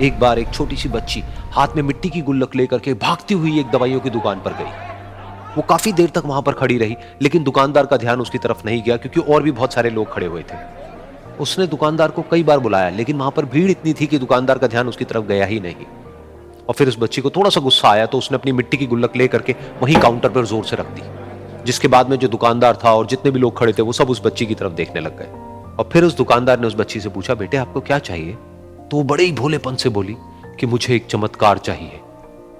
एक बार एक छोटी सी बच्ची हाथ में मिट्टी की गुल्लक लेकर के भागती हुई एक दवाइयों की दुकान पर गई। वो काफी देर तक वहां पर खड़ी रही, लेकिन दुकानदार का ध्यान उसकी तरफ नहीं गया क्योंकि और भी बहुत सारे लोग खड़े हुए थे। उसने दुकानदार को कई बार बुलाया, लेकिन वहां पर भीड़ इतनी थी कि दुकानदार का ध्यान उसकी तरफ गया ही नहीं। और फिर उस बच्ची को थोड़ा सा गुस्सा आया तो उसने अपनी मिट्टी की गुल्लक लेकर के वहीं काउंटर पर जोर से रख दी, जिसके बाद में जो दुकानदार था और जितने भी लोग खड़े थे वो सब उस बच्ची की तरफ देखने लग गए। और फिर उस दुकानदार ने उस बच्ची से पूछा, बेटे आपको क्या चाहिए? तो वो बड़े ही भोलेपन से बोली कि मुझे एक चमत्कार चाहिए।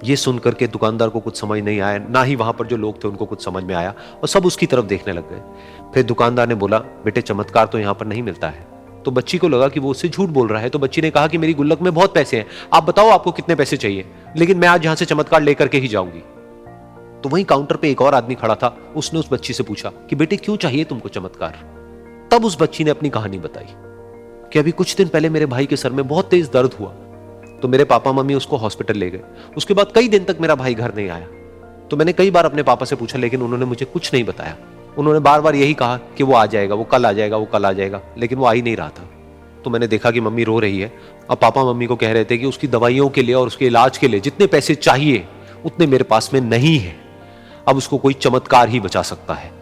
ये सुनकर के दुकानदार को कुछ समझ नहीं आया, ना ही वहां पर जो लोग थे उनको कुछ समझ में आया, और सब उसकी तरफ देखने लग गए। फिर दुकानदार ने बोला, बेटे चमत्कार तो यहां पर नहीं मिलता है। तो बच्ची को लगा कि वो उससे झूठ बोल रहा है, तो बच्ची ने कहा कि मेरी गुल्लक में बहुत पैसे हैं, आप बताओ आपको कितने पैसे चाहिए, लेकिन मैं आज यहां से चमत्कार लेकर के ही जाऊंगी। तो वहीं काउंटर पे एक और आदमी खड़ा था, उसने उस बच्ची से पूछा कि बेटे क्यों चाहिए तुमको चमत्कार? तब उस बच्ची ने अपनी कहानी बताई कि अभी कुछ दिन पहले मेरे भाई के सर में बहुत तेज दर्द हुआ, तो मेरे पापा मम्मी उसको हॉस्पिटल ले गए। उसके बाद कई दिन तक मेरा भाई घर नहीं आया। तो मैंने कई बार अपने पापा से पूछा, लेकिन उन्होंने मुझे कुछ नहीं बताया। उन्होंने बार बार यही कहा कि वो आ जाएगा, वो कल आ जाएगा, वो कल आ जाएगा, लेकिन वो आ ही नहीं रहा था। तो मैंने देखा कि मम्मी रो रही है, और पापा मम्मी को कह रहे थे कि उसकी दवाइयों के लिए और उसके इलाज के लिए जितने पैसे चाहिए उतने मेरे पास में नहीं है, अब उसको कोई चमत्कार ही बचा सकता है।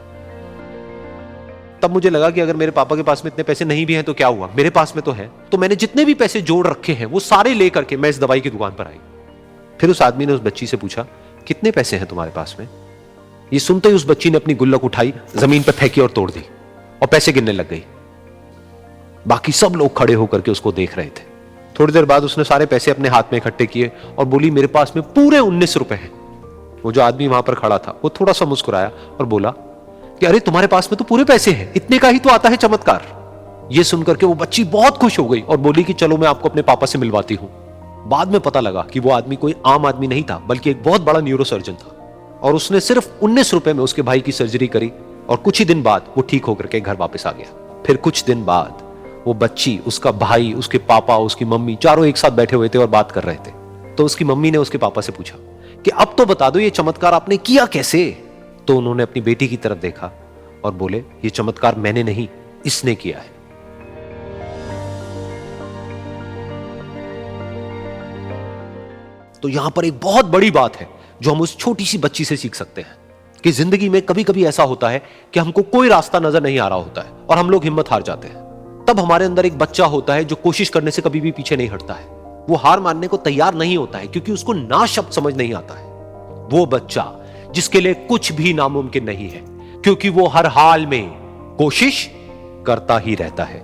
तब मुझे लगा कि अगर मेरे पापा के पास में इतने पैसे नहीं भी हैं तो क्या हुआ, मेरे पास में तो है। तो मैंने जितने भी पैसे जोड़ रखे हैं वो सारे लेकर के मैं इस दवाई की दुकान पर आई। फिर उस आदमी ने उस बच्ची से पूछा, कितने पैसे हैं तुम्हारे पास में? ये सुनते ही उस बच्ची ने अपनी गुल्लक उठाई, जमीन पर फेंकी और तोड़ दी, और पैसे गिनने लग गई। बाकी सब लोग खड़े होकर के उसको देख रहे थे। थोड़ी देर बाद उसने सारे पैसे अपने हाथ में इकट्ठे किए और बोली, मेरे पास में पूरे 19 रुपए हैं। वो जो आदमी वहां पर खड़ा था वो थोड़ा सा मुस्कुराया और बोला कि अरे तुम्हारे पास में तो पूरे पैसे हैं, इतने का ही तो आता है चमत्कार। ये सुनकर के वो बच्ची बहुत खुश हो गई और बोली कि चलो मैं आपको अपने पापा से मिलवाती हूं। बाद में पता लगा कि वो आदमी कोई आम आदमी नहीं था, बल्कि एक बहुत बड़ा न्यूरोसर्जन था, और उसने सिर्फ 19 रुपए में उसके भाई की सर्जरी करी, और कुछ ही दिन बाद वो ठीक होकर के घर वापस आ गया। फिर कुछ दिन बाद वो बच्ची, उसका भाई, उसके पापा, उसकी मम्मी चारों एक साथ बैठे हुए थे और बात कर रहे थे। तो उसकी मम्मी ने उसके पापा से पूछा कि अब तो बता दो ये चमत्कार आपने किया कैसे? तो उन्होंने अपनी बेटी की तरफ देखा और बोले, ये चमत्कार मैंने नहीं, इसने किया है। तो यहां पर एक बहुत बड़ी बात है जो हम उस छोटी सी बच्ची से सीख सकते हैं कि जिंदगी में कभी कभी ऐसा होता है कि हमको कोई रास्ता नजर नहीं आ रहा होता है और हम लोग हिम्मत हार जाते हैं। तब हमारे अंदर एक बच्चा होता है जो कोशिश करने से कभी भी पीछे नहीं हटता है। वो हार मानने को तैयार नहीं होता है क्योंकि उसको ना शब्द समझ नहीं आता है। वो बच्चा जिसके लिए कुछ भी नामुमकिन नहीं है, क्योंकि वो हर हाल में कोशिश करता ही रहता है।